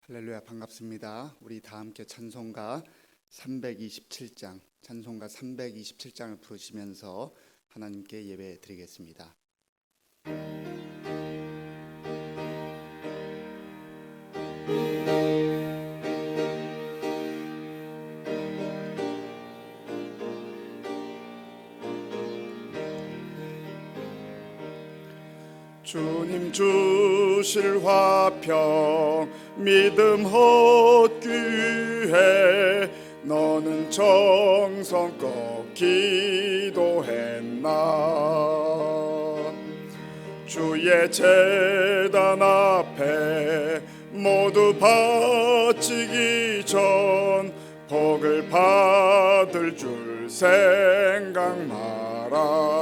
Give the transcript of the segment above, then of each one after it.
할렐루야, 반갑습니다. 우리 다 함께 찬송가 327장을 부르시면서 하나님께 예배 드리겠습니다. 주님 주실 화평 믿음 얻기 위해 너는 정성껏 기도했나. 주의 제단 앞에 모두 바치기 전 복을 받을 줄 생각 마라.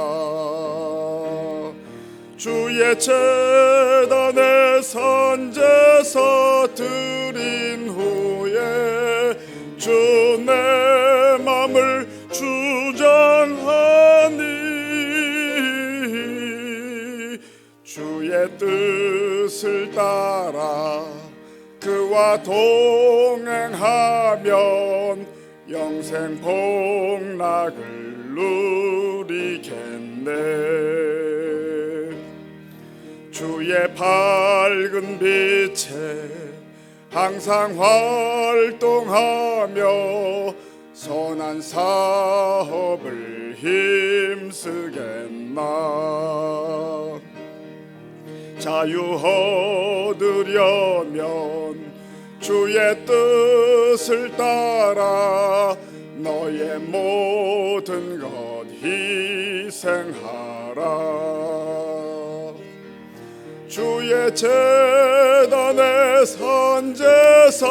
주의 제단에 산제사 드린 후에 주 내 맘을 주장하니 주의 뜻을 따라 그와 동행하면 영생 복락을 누리겠네. 주의 밝은 빛에 항상 활동하며 선한 사업을 힘쓰겠나. 자유 얻으려면 주의 뜻을 따라 너의 모든 것 희생하라. 주의 제단에 산제사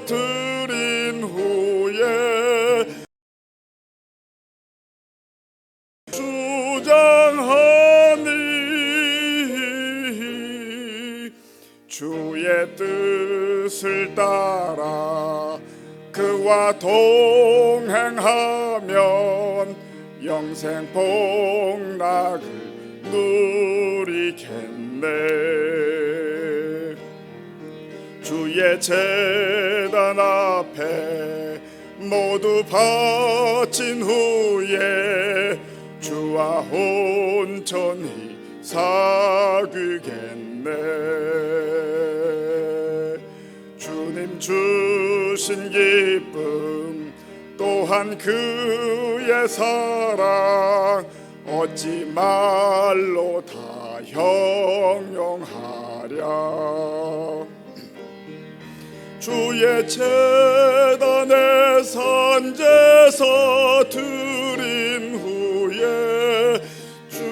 드린 후에 주장하니 주의 뜻을 따라 그와 동행하면 영생 복락을 누리겠네. 주의 제단 앞에 모두 바친 후에 주와 온전히 사귀겠네. 주님 주신 기쁨 또한 그의 사랑 어찌 말로 다 형용하랴. 주의 제단에 산제사 드린 후에 주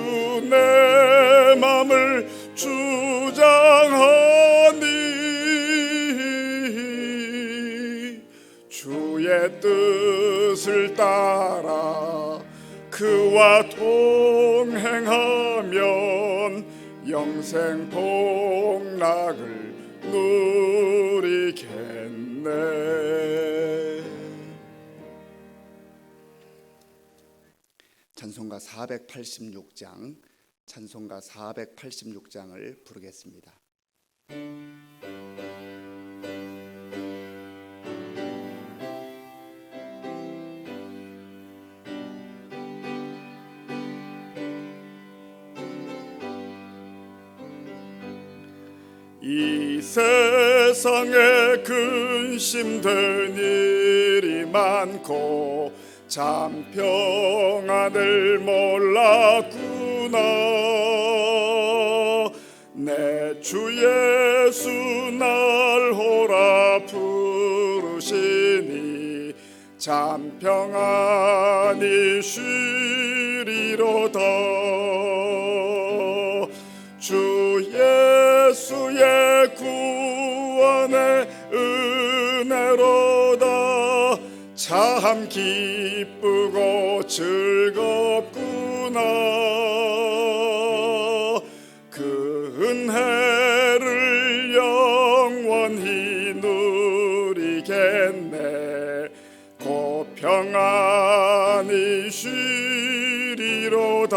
내 맘을 주장하니 주의 뜻을 따라 그와 동행하면 영생 복락을 누리겠네. 찬송가 486장을 부르겠습니다. 이 세상에 근심된 일이 많고 참 평안을 몰랐구나. 내 주 예수 날 호라 부르시니 참 평안히 쉬리로다. 주 예수의 구원의 은혜로다. 참 기쁘고 즐겁구나. 그 은혜를 영원히 누리겠네. 곧 평안히 쉬리로다.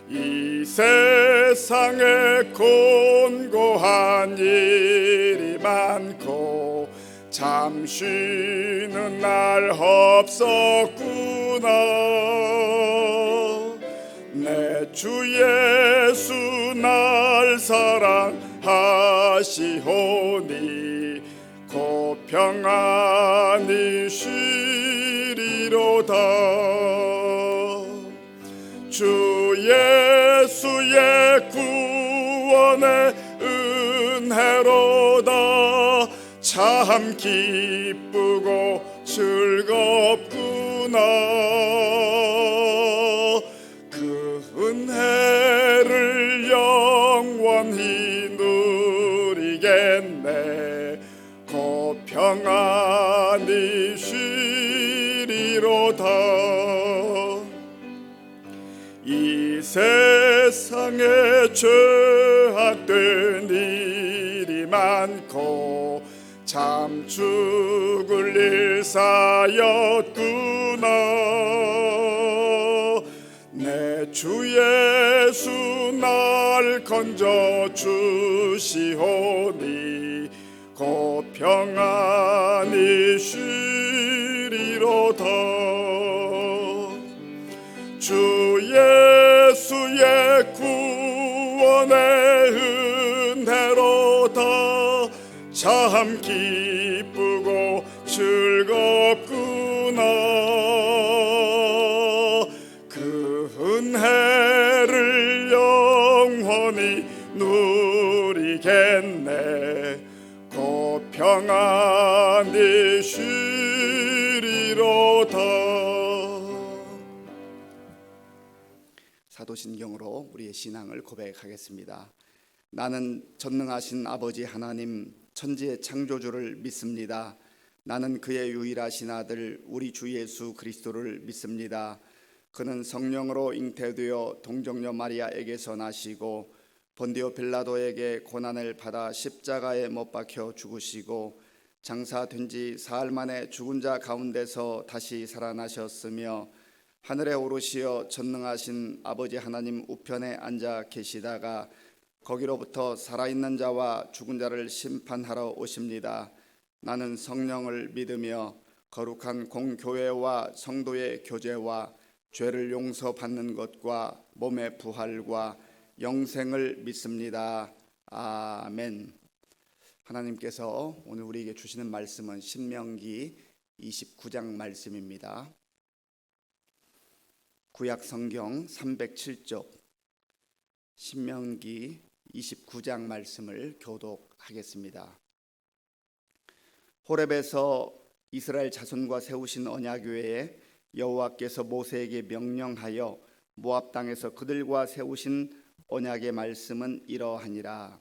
이 세상의 곤고한 한 일이 많고 잠 쉬는 날 없었구나. 내 주 예수 날 사랑하시오니 곧 평안히 쉬리로다. 주 예수의 구원의 은혜로다. 참 기쁘고 즐겁구나. 그 은혜를 영원히 누리겠네. 곧 평안히 쉬리로다. 이 세상에 죄악된 일이 많고 참 죽을 일사였구나. 내 주 예수 날 건져 주시오니 곧 평안히 쉬리로다. 주 예수의 구원의 은혜로다. 참 기쁘고 즐겁구나. 그 은혜를 영원히 누리겠네. 곧 평안히 쉬리로다. 사도신경으로 우리의 신앙을 고백하겠습니다. 나는 전능하신 아버지 하나님 천지의 창조주를 믿습니다. 나는 그의 유일하신 아들 우리 주 예수 그리스도를 믿습니다. 그는 성령으로 잉태되어 동정녀 마리아에게서 나시고 본디오 빌라도에게 고난을 받아 십자가에 못 박혀 죽으시고 장사된 지 사흘 만에 죽은 자 가운데서 다시 살아나셨으며 하늘에 오르시어 전능하신 아버지 하나님 우편에 앉아 계시다가 거기로부터 살아있는 자와 죽은 자를 심판하러 오십니다. 나는 성령을 믿으며 거룩한 공교회와 성도의 교제와 죄를 용서받는 것과 몸의 부활과 영생을 믿습니다. 아멘. 하나님께서 오늘 우리에게 주시는 말씀은 신명기 29장 말씀입니다. 구약 성경 307쪽 신명기 29장 말씀을 교독하겠습니다. 호렙에서 이스라엘 자손과 세우신 언약궤에 여호와께서 모세에게 명령하여 모압 땅에서 그들과 세우신 언약의 말씀은 이러하니라.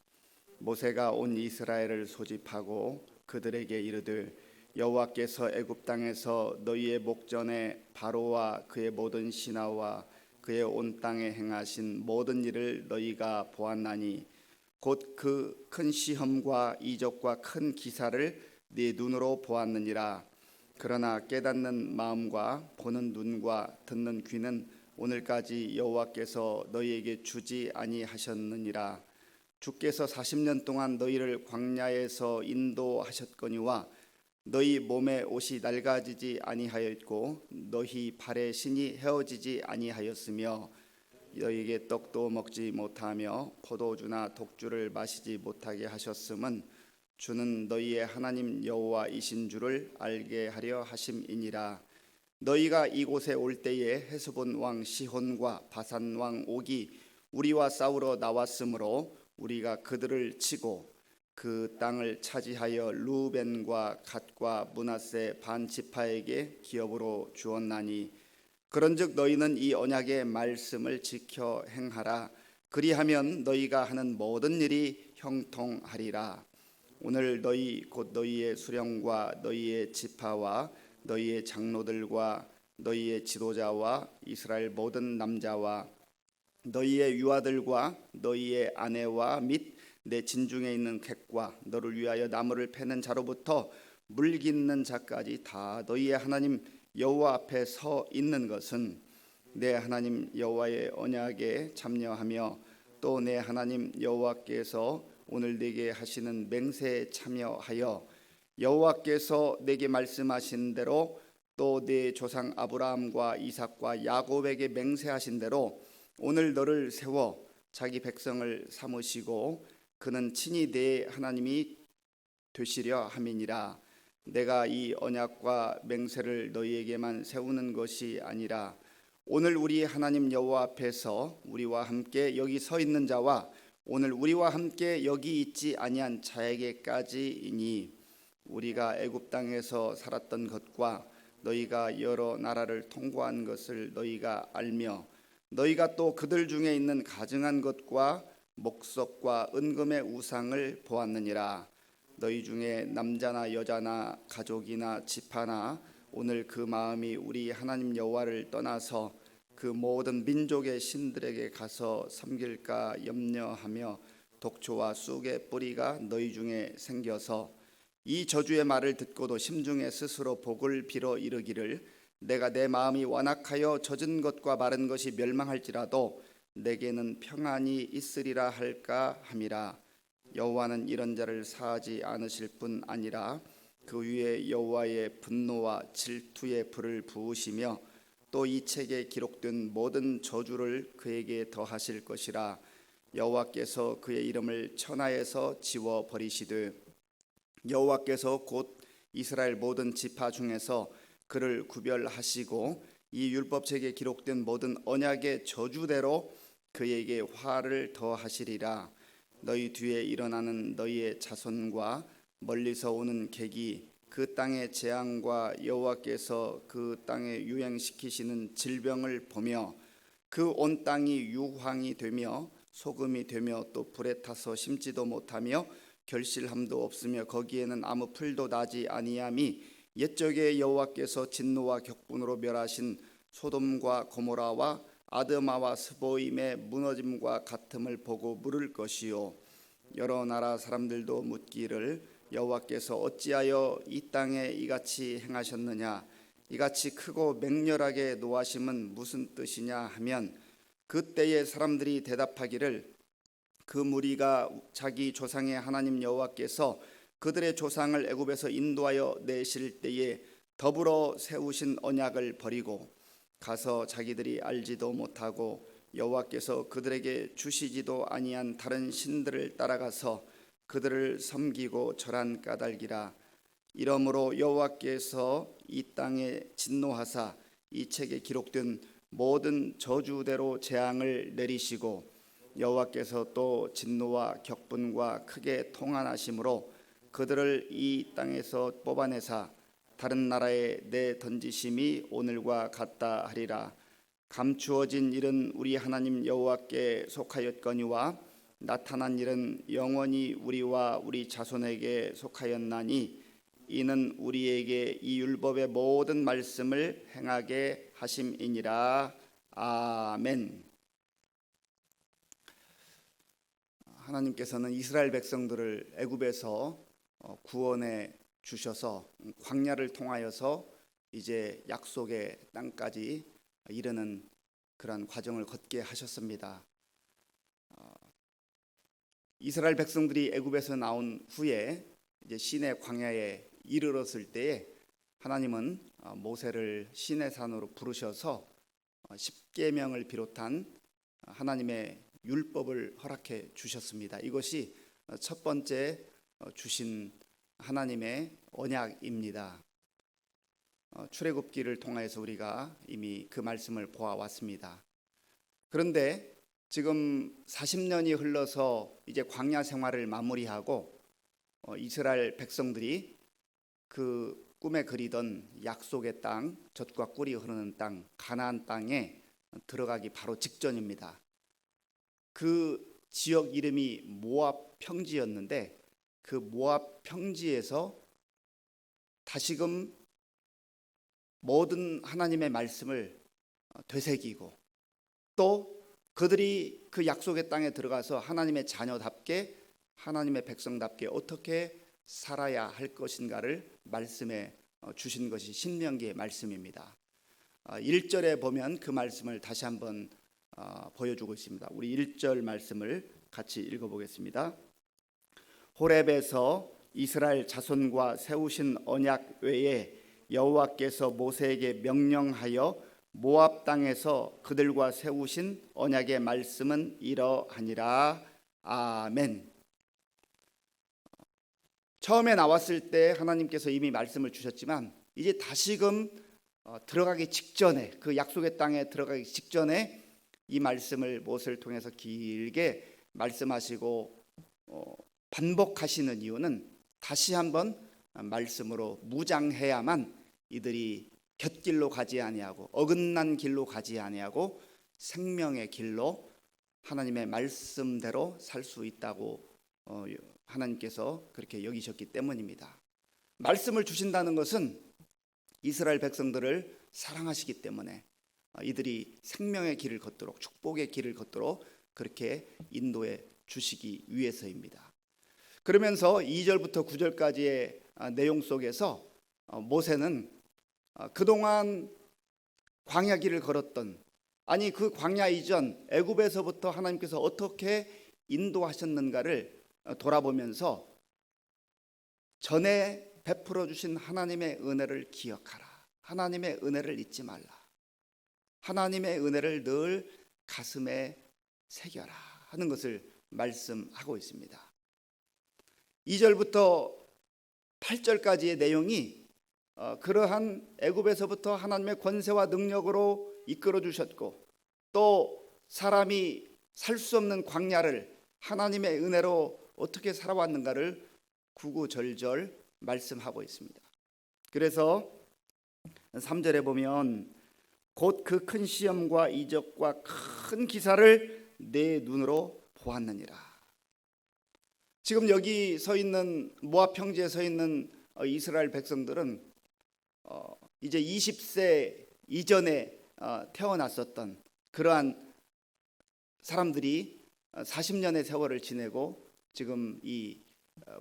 모세가 온 이스라엘을 소집하고 그들에게 이르되 여호와께서 애굽 땅에서 너희의 목전에 바로와 그의 모든 신하와 그의 온 땅에 행하신 모든 일을 너희가 보았나니 곧 그 큰 시험과 이적과 큰 기사를 네 눈으로 보았느니라. 그러나 깨닫는 마음과 보는 눈과 듣는 귀는 오늘까지 여호와께서 너희에게 주지 아니하셨느니라. 주께서 40년 동안 너희를 광야에서 인도하셨거니와 너희 몸에 옷이 낡아지지 아니하였고 너희 발에 신이 헤어지지 아니하였으며 너희에게 떡도 먹지 못하며 포도주나 독주를 마시지 못하게 하셨음은 주는 너희의 하나님 여호와이신 줄을 알게 하려 하심이니라. 너희가 이곳에 올 때에 헤스본 왕 시혼과 바산 왕 옥이 우리와 싸우러 나왔으므로 우리가 그들을 치고 그 땅을 차지하여 루벤과 갓과 므낫세 반 지파에게 기업으로 주었나니 그런즉 너희는 이 언약의 말씀을 지켜 행하라. 그리하면 너희가 하는 모든 일이 형통하리라. 오늘 너희 곧 너희의 수령과 너희의 지파와 너희의 장로들과 너희의 지도자와 이스라엘 모든 남자와 너희의 유아들과 너희의 아내와 및 내 진중에 있는 객과 너를 위하여 나무를 패는 자로부터 물 깃는 자까지 다 너희의 하나님 여호와 앞에 서 있는 것은 내 하나님 여호와의 언약에 참여하며 또 내 하나님 여호와께서 오늘 내게 하시는 맹세에 참여하여 여호와께서 내게 말씀하신 대로 또 내 조상 아브라함과 이삭과 야곱에게 맹세하신 대로 오늘 너를 세워 자기 백성을 삼으시고 그는 친히 내 하나님이 되시려 함이니라. 내가 이 언약과 맹세를 너희에게만 세우는 것이 아니라 오늘 우리 하나님 여호와 앞에서 우리와 함께 여기 서 있는 자와 오늘 우리와 함께 여기 있지 아니한 자에게까지이니 우리가 애굽 땅에서 살았던 것과 너희가 여러 나라를 통과한 것을 너희가 알며 너희가 또 그들 중에 있는 가증한 것과 목석과 은금의 우상을 보았느니라. 너희 중에 남자나 여자나 가족이나 지파나 오늘 그 마음이 우리 하나님 여호와를 떠나서 그 모든 민족의 신들에게 가서 섬길까 염려하며 독초와 쑥의 뿌리가 너희 중에 생겨서 이 저주의 말을 듣고도 심중에 스스로 복을 빌어 이르기를 내가 내 마음이 완악하여 젖은 것과 마른 것이 멸망할지라도 내게는 평안이 있으리라 할까 함이라. 여호와는 이런 자를 사하지 않으실 뿐 아니라 그 위에 여호와의 분노와 질투의 불을 부으시며 또 이 책에 기록된 모든 저주를 그에게 더하실 것이라. 여호와께서 그의 이름을 천하에서 지워 버리시되 여호와께서 곧 이스라엘 모든 지파 중에서 그를 구별하시고 이 율법책에 기록된 모든 언약의 저주대로 그에게 화를 더하시리라. 너희 뒤에 일어나는 너희의 자손과 멀리서 오는 객이 그 땅의 재앙과 여호와께서 그 땅에 유행시키시는 질병을 보며 그 온 땅이 유황이 되며 소금이 되며 또 불에 타서 심지도 못하며 결실함도 없으며 거기에는 아무 풀도 나지 아니함이 옛적에 여호와께서 진노와 격분으로 멸하신 소돔과 고모라와 아드마와 스보임의 무너짐과 같음을 보고 물을 것이요 여러 나라 사람들도 묻기를 여호와께서 어찌하여 이 땅에 이같이 행하셨느냐 이같이 크고 맹렬하게 노하심은 무슨 뜻이냐 하면 그때의 사람들이 대답하기를 그 무리가 자기 조상의 하나님 여호와께서 그들의 조상을 애굽에서 인도하여 내실 때에 더불어 세우신 언약을 버리고 가서 자기들이 알지도 못하고 여호와께서 그들에게 주시지도 아니한 다른 신들을 따라가서 그들을 섬기고 절한 까닭이라. 이러므로 여호와께서 이 땅에 진노하사 이 책에 기록된 모든 저주대로 재앙을 내리시고 여호와께서 또 진노와 격분과 크게 통한하심으로 그들을 이 땅에서 뽑아내사 다른 나라에 내던지심이 오늘과 같다 하리라. 감추어진 일은 우리 하나님 여호와께 속하였거니와 나타난 일은 영원히 우리와 우리 자손에게 속하였나니 이는 우리에게 이 율법의 모든 말씀을 행하게 하심이니라. 아멘. 하나님께서는 이스라엘 백성들을 애굽에서 구원해 주셔서 광야를 통하여서 이제 약속의 땅까지 이르는 그런 과정을 걷게 하셨습니다. 이스라엘 백성들이 애굽에서 나온 후에 이제 시내 광야에 이르렀을 때에 하나님은 모세를 시내산으로 부르셔서 십계명을 비롯한 하나님의 율법을 허락해 주셨습니다. 이것이 첫 번째 주신 하나님의 언약입니다. 출애굽기를 통해서 우리가 이미 그 말씀을 보아왔습니다. 그런데 지금 40년이 흘러서 이제 광야 생활을 마무리하고 이스라엘 백성들이 그 꿈에 그리던 약속의 땅, 젖과 꿀이 흐르는 땅, 가나안 땅에 들어가기 바로 직전입니다. 그 지역 이름이 모압 평지였는데 그 모압 평지에서 다시금 모든 하나님의 말씀을 되새기고 또 그들이 그 약속의 땅에 들어가서 하나님의 자녀답게 하나님의 백성답게 어떻게 살아야 할 것인가를 말씀해 주신 것이 신명기의 말씀입니다. 1절에 보면 그 말씀을 다시 한번 보여주고 있습니다. 우리 1절 말씀을 같이 읽어보겠습니다. 호렙에서 이스라엘 자손과 세우신 언약 외에 여호와께서 모세에게 명령하여 모압 땅에서 그들과 세우신 언약의 말씀은 이러하니라. 아멘. 처음에 나왔을 때 하나님께서 이미 말씀을 주셨지만 이제 다시금 들어가기 직전에, 그 약속의 땅에 들어가기 직전에 이 말씀을 모세를 통해서 길게 말씀하시고 반복하시는 이유는 다시 한번 말씀으로 무장해야만 이들이 곁길로 가지 아니하고 어긋난 길로 가지 아니하고 생명의 길로 하나님의 말씀대로 살 수 있다고 하나님께서 그렇게 여기셨기 때문입니다. 말씀을 주신다는 것은 이스라엘 백성들을 사랑하시기 때문에 이들이 생명의 길을 걷도록, 축복의 길을 걷도록 그렇게 인도해 주시기 위해서입니다. 그러면서 2절부터 9절까지의 내용 속에서 모세는 그동안 광야 길을 걸었던, 아니 그 광야 이전 애굽에서부터 하나님께서 어떻게 인도하셨는가를 돌아보면서 전에 베풀어 주신 하나님의 은혜를 기억하라, 하나님의 은혜를 잊지 말라, 하나님의 은혜를 늘 가슴에 새겨라 하는 것을 말씀하고 있습니다. 2절부터 8절까지의 내용이 그러한 애굽에서부터 하나님의 권세와 능력으로 이끌어 주셨고, 또 사람이 살 수 없는 광야를 하나님의 은혜로 어떻게 살아왔는가를 구구절절 말씀하고 있습니다. 그래서 3절에 보면 곧 그 큰 시험과 이적과 큰 기사를 내 눈으로 보았느니라. 지금 여기 서 있는 모압 평지에 서 있는 이스라엘 백성들은 이제 20세 이전에 태어났었던 그러한 사람들이 40년의 세월을 지내고 지금 이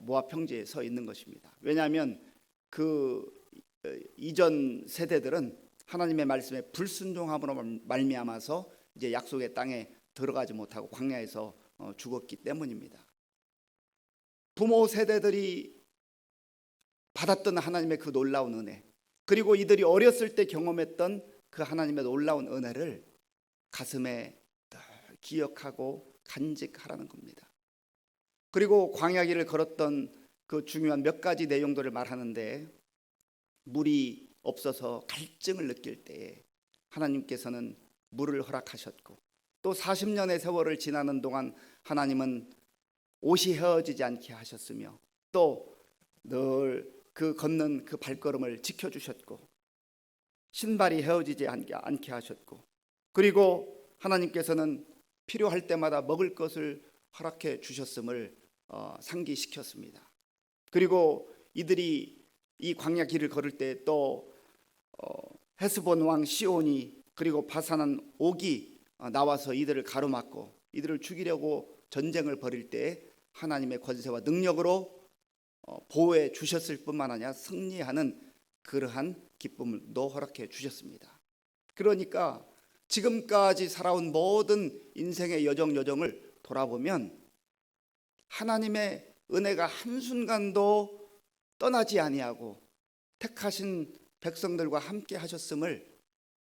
모압 평지에 서 있는 것입니다. 왜냐하면 그 이전 세대들은 하나님의 말씀에 불순종함으로 말미암아서 이제 약속의 땅에 들어가지 못하고 광야에서 죽었기 때문입니다. 부모 세대들이 받았던 하나님의 그 놀라운 은혜, 그리고 이들이 어렸을 때 경험했던 그 하나님의 놀라운 은혜를 가슴에 늘 기억하고 간직하라는 겁니다. 그리고 광야 길을 걸었던 그 중요한 몇 가지 내용들을 말하는데, 물이 없어서 갈증을 느낄 때에 하나님께서는 물을 허락하셨고, 또 40년의 세월을 지나는 동안 하나님은 옷이 헤어지지 않게 하셨으며, 또 늘 그 걷는 그 발걸음을 지켜주셨고, 신발이 헤어지지 않게 하셨고, 그리고 하나님께서는 필요할 때마다 먹을 것을 허락해 주셨음을 상기시켰습니다. 그리고 이들이 이 광야 길을 걸을 때 또 헤스본 왕 시온이, 그리고 바산한 옥이 나와서 이들을 가로막고 이들을 죽이려고 전쟁을 벌일 때 하나님의 권세와 능력으로 보호해 주셨을 뿐만 아니라 승리하는 그러한 기쁨도 허락해 주셨습니다. 그러니까 지금까지 살아온 모든 인생의 여정을 돌아보면 하나님의 은혜가 한순간도 떠나지 아니하고 택하신 백성들과 함께 하셨음을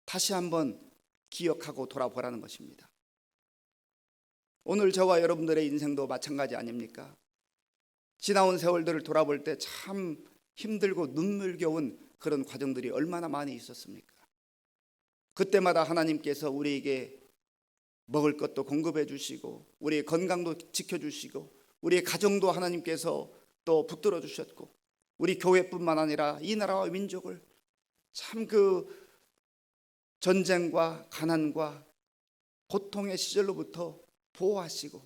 다시 한번 기억하고 돌아보라는 것입니다. 오늘 저와 여러분들의 인생도 마찬가지 아닙니까? 지나온 세월들을 돌아볼 때 참 힘들고 눈물겨운 그런 과정들이 얼마나 많이 있었습니까? 그때마다 하나님께서 우리에게 먹을 것도 공급해 주시고, 우리의 건강도 지켜주시고, 우리의 가정도 하나님께서 또 붙들어 주셨고, 우리 교회뿐만 아니라 이 나라와 민족을 참 그 전쟁과 가난과 고통의 시절로부터 보호하시고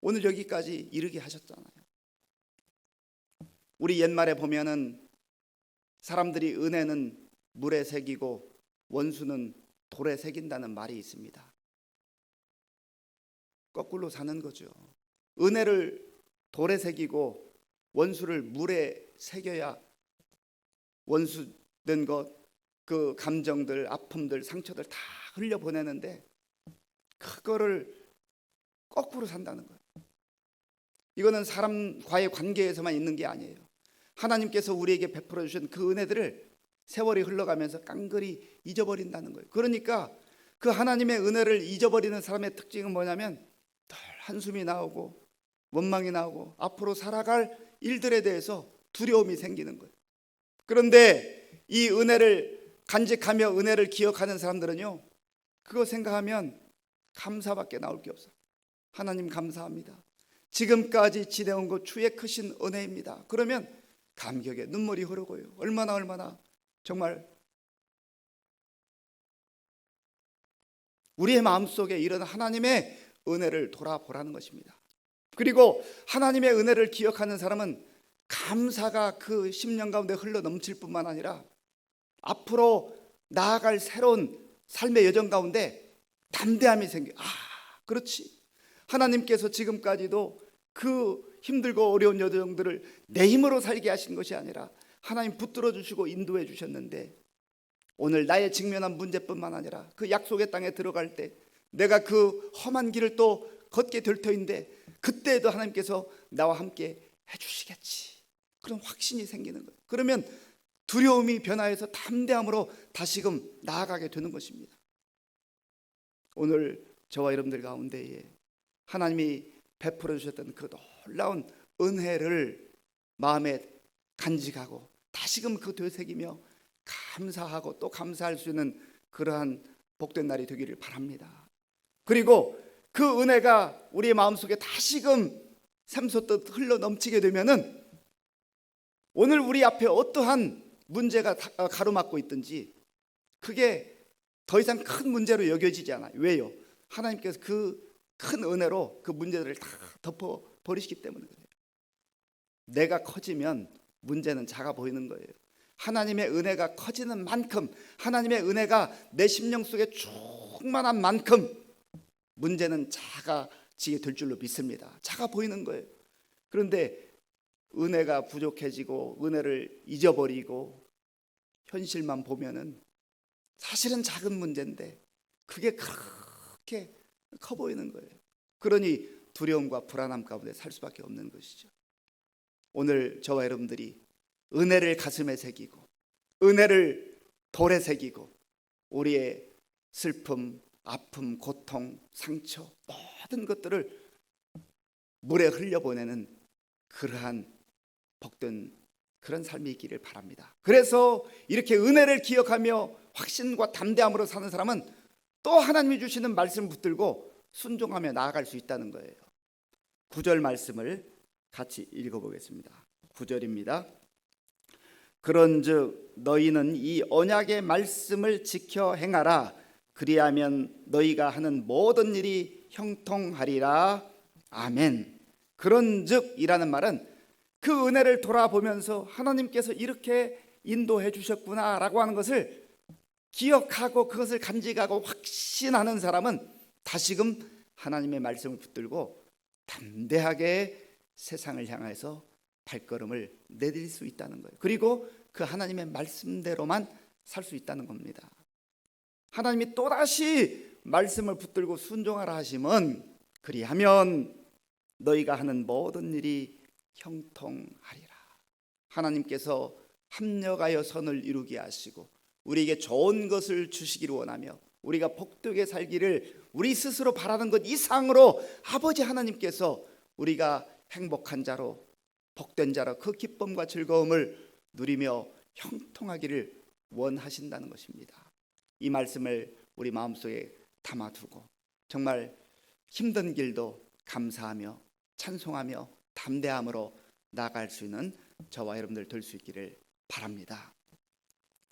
오늘 여기까지 이르게 하셨잖아요. 우리 옛말에 보면은 사람들이 은혜는 물에 새기고 원수는 돌에 새긴다는 말이 있습니다. 거꾸로 사는 거죠. 은혜를 돌에 새기고 원수를 물에 새겨야 원수된 것, 그 감정들, 아픔들, 상처들 다 흘려보내는데 그거를 거꾸로 산다는 거예요. 이거는 사람과의 관계에서만 있는 게 아니에요. 하나님께서 우리에게 베풀어 주신 그 은혜들을 세월이 흘러가면서 깡그리 잊어버린다는 거예요. 그러니까 그 하나님의 은혜를 잊어버리는 사람의 특징은 뭐냐면 늘 한숨이 나오고 원망이 나오고 앞으로 살아갈 일들에 대해서 두려움이 생기는 거예요. 그런데 이 은혜를 간직하며 은혜를 기억하는 사람들은요, 그거 생각하면 감사밖에 나올 게 없어요. 하나님 감사합니다. 지금까지 지내온 것 주의 크신 은혜입니다. 그러면 감격에 눈물이 흐르고요. 얼마나 정말 우리의 마음속에 이런 하나님의 은혜를 돌아보라는 것입니다. 그리고 하나님의 은혜를 기억하는 사람은 감사가 그 심령 가운데 흘러 넘칠 뿐만 아니라 앞으로 나아갈 새로운 삶의 여정 가운데 담대함이 생겨요. 그렇지. 하나님께서 지금까지도 그 힘들고 어려운 여정들을 내 힘으로 살게 하신 것이 아니라 하나님 붙들어 주시고 인도해 주셨는데, 오늘 나의 직면한 문제뿐만 아니라 그 약속의 땅에 들어갈 때 내가 그 험한 길을 또 걷게 될 터인데 그때에도 하나님께서 나와 함께 해주시겠지, 그런 확신이 생기는 거예요. 그러면 두려움이 변화해서 담대함으로 다시금 나아가게 되는 것입니다. 오늘 저와 여러분들 가운데에 하나님이 베풀어 주셨던 그 놀라운 은혜를 마음에 간직하고 다시금 그 되새기며 감사하고 또 감사할 수 있는 그러한 복된 날이 되기를 바랍니다. 그리고 그 은혜가 우리의 마음속에 다시금 샘솟듯 흘러 넘치게 되면은 오늘 우리 앞에 어떠한 문제가 가로막고 있든지 그게 더 이상 큰 문제로 여겨지지 않아요. 왜요? 하나님께서 그 큰 은혜로 그 문제들을 다 덮어버리시기 때문에 그래요. 내가 커지면 문제는 작아 보이는 거예요. 하나님의 은혜가 커지는 만큼, 하나님의 은혜가 내 심령 속에 충만한 만큼 문제는 작아지게 될 줄로 믿습니다. 작아 보이는 거예요. 그런데 은혜가 부족해지고 은혜를 잊어버리고 현실만 보면은 사실은 작은 문제인데 그게 그렇게 커 보이는 거예요. 그러니 두려움과 불안함 가운데 살 수밖에 없는 것이죠. 오늘 저와 여러분들이 은혜를 가슴에 새기고 은혜를 돌에 새기고 우리의 슬픔, 아픔, 고통, 상처 모든 것들을 물에 흘려보내는 그러한 복된 그런 삶이 있기를 바랍니다. 그래서 이렇게 은혜를 기억하며 확신과 담대함으로 사는 사람은 또 하나님이 주시는 말씀을 붙들고 순종하며 나아갈 수 있다는 거예요. 9절 말씀을 같이 읽어보겠습니다. 9절입니다. 그런즉 너희는 이 언약의 말씀을 지켜 행하라. 그리하면 너희가 하는 모든 일이 형통하리라. 아멘. 그런즉이라는 말은 그 은혜를 돌아보면서 하나님께서 이렇게 인도해 주셨구나라고 하는 것을 기억하고 그것을 간직하고 확신하는 사람은 다시금 하나님의 말씀을 붙들고 담대하게 세상을 향해서 발걸음을 내딜 수 있다는 거예요. 그리고 그 하나님의 말씀대로만 살 수 있다는 겁니다. 하나님이 또다시 말씀을 붙들고 순종하라 하시면 그리하면 너희가 하는 모든 일이 형통하리라. 하나님께서 합력하여 선을 이루게 하시고 우리에게 좋은 것을 주시기를 원하며 우리가 복되게 살기를 우리 스스로 바라는 것 이상으로 아버지 하나님께서 우리가 행복한 자로 복된 자로 그 기쁨과 즐거움을 누리며 형통하기를 원하신다는 것입니다. 이 말씀을 우리 마음속에 담아두고 정말 힘든 길도 감사하며 찬송하며 담대함으로 나아갈 수 있는 저와 여러분들 될 수 있기를 바랍니다.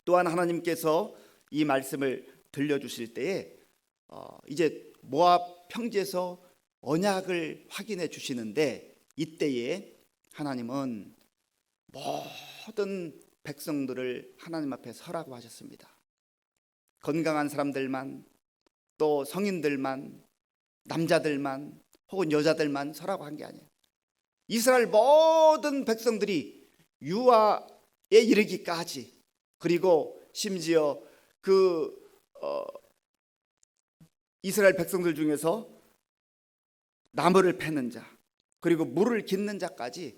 또한 하나님께서 이 말씀을 들려주실 때에 이제 모압 평지에서 언약을 확인해 주시는데 이때에 하나님은 모든 백성들을 하나님 앞에 서라고 하셨습니다. 건강한 사람들만, 또 성인들만, 남자들만 혹은 여자들만 서라고 한 게 아니에요. 이스라엘 모든 백성들이 유아에 이르기까지, 그리고 심지어 이스라엘 백성들 중에서 나무를 패는 자, 그리고 물을 깃는 자까지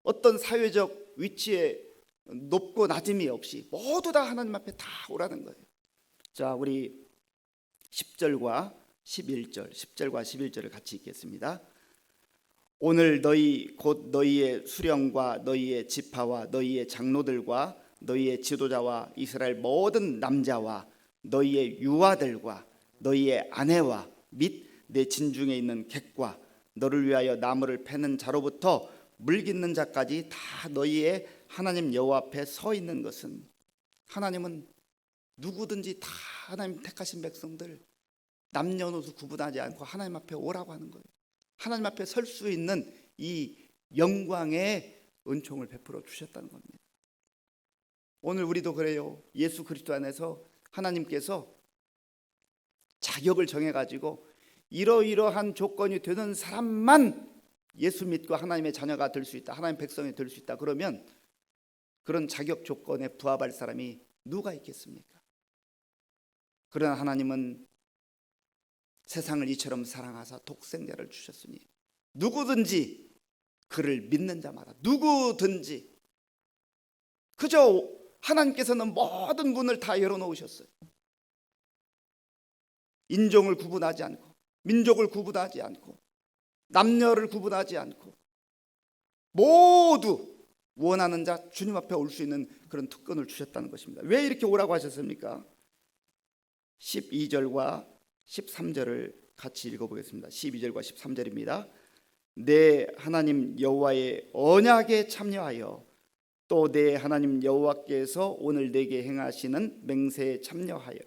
어떤 사회적 위치에 높고 낮음이 없이 모두 다 하나님 앞에 다 오라는 거예요. 자, 우리 10절과 11절, 10절과 11절을 같이 읽겠습니다. 오늘 너희 곧 너희의 수령과 너희의 지파와 너희의 장로들과 너희의 지도자와 이스라엘 모든 남자와 너희의 유아들과 너희의 아내와 및 내 진중에 있는 객과 너를 위하여 나무를 패는 자로부터 물 깃는 자까지 다 너희의 하나님 여호와 앞에 서 있는 것은, 하나님은 누구든지 다 하나님 택하신 백성들 남녀노소 구분하지 않고 하나님 앞에 오라고 하는 거예요. 하나님 앞에 설 수 있는 이 영광의 은총을 베풀어 주셨다는 겁니다. 오늘 우리도 그래요. 예수 그리스도 안에서 하나님께서 자격을 정해가지고 이러이러한 조건이 되는 사람만 예수 믿고 하나님의 자녀가 될 수 있다, 하나님의 백성이 될 수 있다. 그러면 그런 자격 조건에 부합할 사람이 누가 있겠습니까? 그러나 하나님은 세상을 이처럼 사랑하사 독생자를 주셨으니 누구든지 그를 믿는 자마다, 누구든지, 그저 하나님께서는 모든 문을 다 열어놓으셨어요. 인종을 구분하지 않고, 민족을 구분하지 않고, 남녀를 구분하지 않고 모두 원하는 자 주님 앞에 올 수 있는 그런 특권을 주셨다는 것입니다. 왜 이렇게 오라고 하셨습니까? 12절과 13절을 같이 읽어보겠습니다. 12절과 13절입니다. 내 하나님 여호와의 언약에 참여하여 또 내 하나님 여호와께서 오늘 내게 행하시는 맹세에 참여하여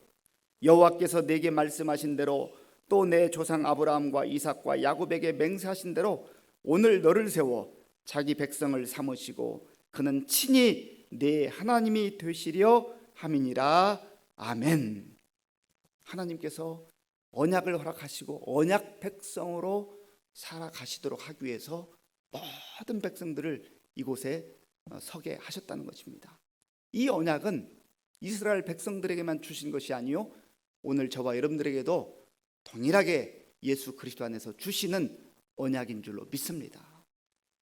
여호와께서 내게 말씀하신 대로 또 내 조상 아브라함과 이삭과 야곱에게 맹세하신 대로 오늘 너를 세워 자기 백성을 삼으시고 그는 친히 내 하나님이 되시려 함이니라. 아멘. 하나님께서 언약을 허락하시고 언약 백성으로 살아가시도록 하기 위해서 모든 백성들을 이곳에 서게 하셨다는 것입니다. 이 언약은 이스라엘 백성들에게만 주신 것이 아니요, 오늘 저와 여러분들에게도 동일하게 예수 그리스도 안에서 주시는 언약인 줄로 믿습니다.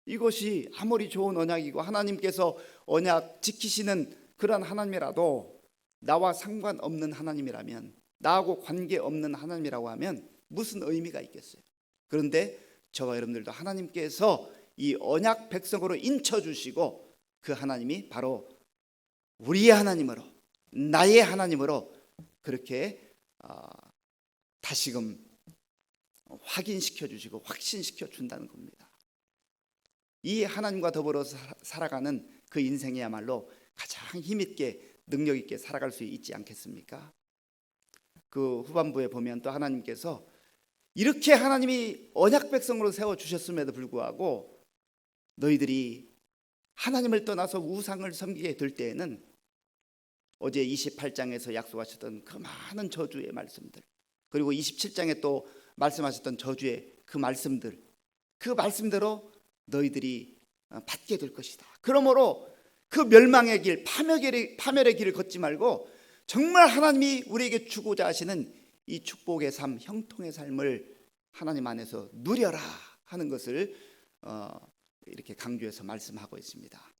이것이 아무리 좋은 언약이고 하나님께서 언약 지키시는 그런 하나님이라도 나와 상관없는 하나님이라면, 나하고 관계없는 하나님이라고 하면 무슨 의미가 있겠어요? 그런데 저와 여러분들도 하나님께서 이 언약 백성으로 인쳐주시고 그 하나님이 바로 우리의 하나님으로, 나의 하나님으로 그렇게 다시금 확인시켜 주시고 확신시켜 준다는 겁니다. 이 하나님과 더불어 살아가는 그 인생이야말로 가장 힘있게 능력 있게 살아갈 수 있지 않겠습니까? 그 후반부에 보면 또 하나님께서 이렇게 하나님이 언약 백성으로 세워주셨음에도 불구하고 너희들이 하나님을 떠나서 우상을 섬기게 될 때에는 어제 28장에서 약속하셨던 그 많은 저주의 말씀들, 그리고 27장에 또 말씀하셨던 저주의 그 말씀들, 그 말씀대로 너희들이 받게 될 것이다. 그러므로 그 멸망의 길, 파멸의 길을 걷지 말고 정말 하나님이 우리에게 주고자 하시는 이 축복의 삶, 형통의 삶을 하나님 안에서 누려라 하는 것을 이렇게 강조해서 말씀하고 있습니다.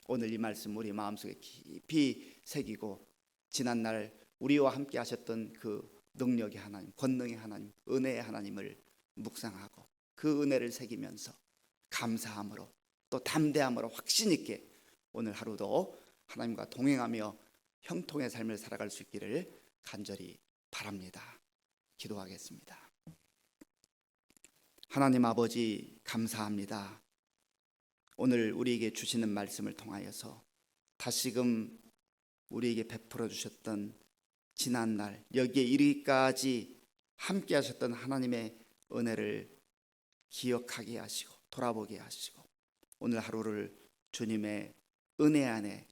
오늘 이 말씀 우리 마음속에 깊이 새기고 지난날 우리와 함께 하셨던 그 능력의 하나님, 권능의 하나님, 은혜의 하나님을 묵상하고 그 은혜를 새기면서 감사함으로 또 담대함으로 확신 있게 오늘 하루도 하나님과 동행하며 형통의 삶을 살아갈 수 있기를 간절히 바랍니다. 기도하겠습니다. 하나님 아버지, 감사합니다. 오늘 우리에게 주시는 말씀을 통하여서 다시금 우리에게 베풀어 주셨던 지난날 여기에 이르기까지 함께 하셨던 하나님의 은혜를 기억하게 하시고 돌아보게 하시고 오늘 하루를 주님의 은혜 안에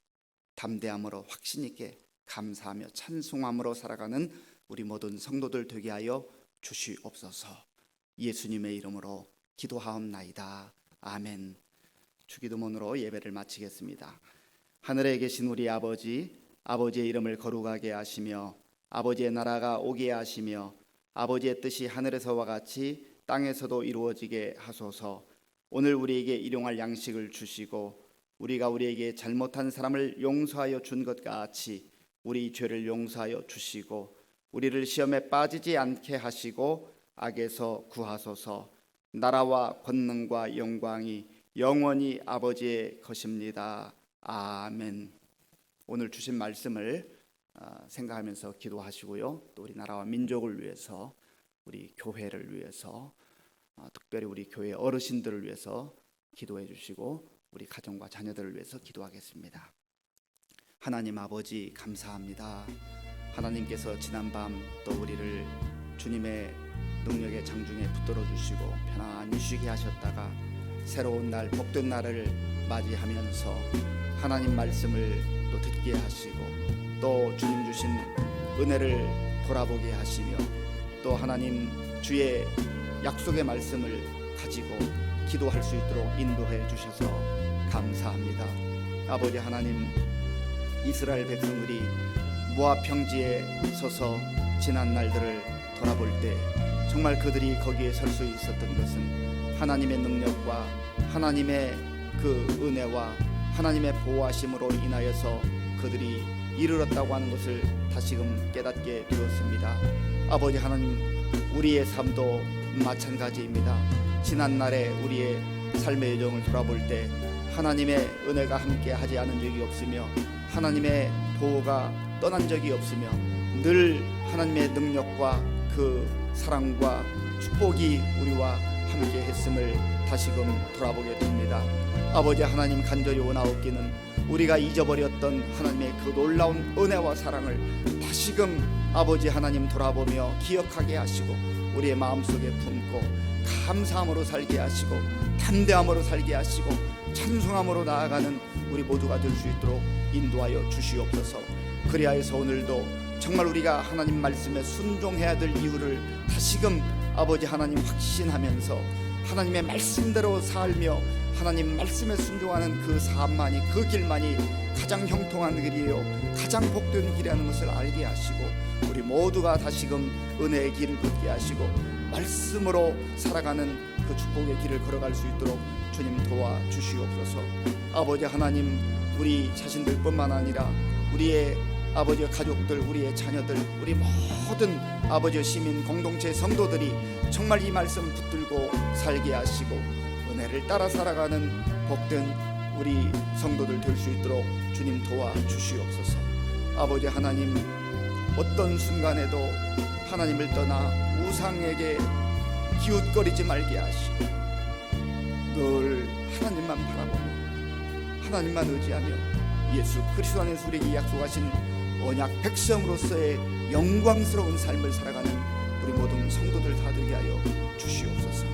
담대함으로 확신 있게 감사하며 찬송함으로 살아가는 우리 모든 성도들 되게 하여 주시옵소서. 예수님의 이름으로 기도하옵나이다. 아멘. 주기도문으로 예배를 마치겠습니다. 하늘에 계신 우리 아버지, 아버지의 이름을 거룩하게 하시며 아버지의 나라가 오게 하시며 아버지의 뜻이 하늘에서와 같이 땅에서도 이루어지게 하소서. 오늘 우리에게 일용할 양식을 주시고 우리가 우리에게 잘못한 사람을 용서하여 준 것 같이 우리 죄를 용서하여 주시고 우리를 시험에 빠지지 않게 하시고 악에서 구하소서. 나라와 권능과 영광이 영원히 아버지의 것입니다. 아멘. 오늘 주신 말씀을 생각하면서 기도하시고요. 또 우리 나라와 민족을 위해서, 우리 교회를 위해서, 특별히 우리 교회 어르신들을 위해서 기도해 주시고 우리 가정과 자녀들을 위해서 기도하겠습니다. 하나님 아버지 감사합니다. 하나님께서 지난밤 또 우리를 주님의 능력의 장중에 붙들어 주시고 편안히 쉬게 하셨다가 새로운 날, 복된 날을 맞이하면서 하나님 말씀을 또 듣게 하시고 또 주님 주신 은혜를 돌아보게 하시며 또 하나님 주의 약속의 말씀을 가지고 기도할 수 있도록 인도해 주셔서 감사합니다. 아버지 하나님, 이스라엘 백성들이 모압 평지에 서서 지난 날들을 돌아볼 때 정말 그들이 거기에 설 수 있었던 것은 하나님의 능력과 하나님의 그 은혜와 하나님의 보호하심으로 인하여서 그들이 이르렀다고 하는 것을 다시금 깨닫게 되었습니다. 아버지 하나님, 우리의 삶도 마찬가지입니다. 지난 날에 우리의 삶의 여정을 돌아볼 때 하나님의 은혜가 함께 하지 않은 적이 없으며 하나님의 보호가 떠난 적이 없으며 늘 하나님의 능력과 그 사랑과 축복이 우리와 함께 했음을 다시금 돌아보게 됩니다. 아버지 하나님, 간절히 원하옵기는 우리가 잊어버렸던 하나님의 그 놀라운 은혜와 사랑을 다시금 아버지 하나님 돌아보며 기억하게 하시고 우리의 마음속에 품고 감사함으로 살게 하시고 담대함으로 살게 하시고 찬송함으로 나아가는 우리 모두가 될 수 있도록 인도하여 주시옵소서. 그리하여서 오늘도 정말 우리가 하나님 말씀에 순종해야 될 이유를 다시금 아버지 하나님 확신하면서 하나님의 말씀대로 살며 하나님 말씀에 순종하는 그 삶만이, 그 길만이 가장 형통한 길이요 가장 복된 길이라는 것을 알게 하시고 우리 모두가 다시금 은혜의 길을 걷게 하시고 말씀으로 살아가는 그 축복의 길을 걸어갈 수 있도록 주님 도와주시옵소서. 아버지 하나님, 우리 자신들뿐만 아니라 우리의 아버지 가족들, 우리의 자녀들, 우리 모든 아버지 시민 공동체 성도들이 정말 이 말씀 붙들고 살게 하시고 은혜를 따라 살아가는 복된 우리 성도들 될 수 있도록 주님 도와주시옵소서. 아버지 하나님, 어떤 순간에도 하나님을 떠나 우상에게 기웃거리지 말게 하시고 늘 하나님만 바라보며 하나님만 의지하며 예수 그리스도 안에서 우리에게 약속하신 언약 백성으로서의 영광스러운 삶을 살아가는 우리 모든 성도들 다 되게 하여 주시옵소서.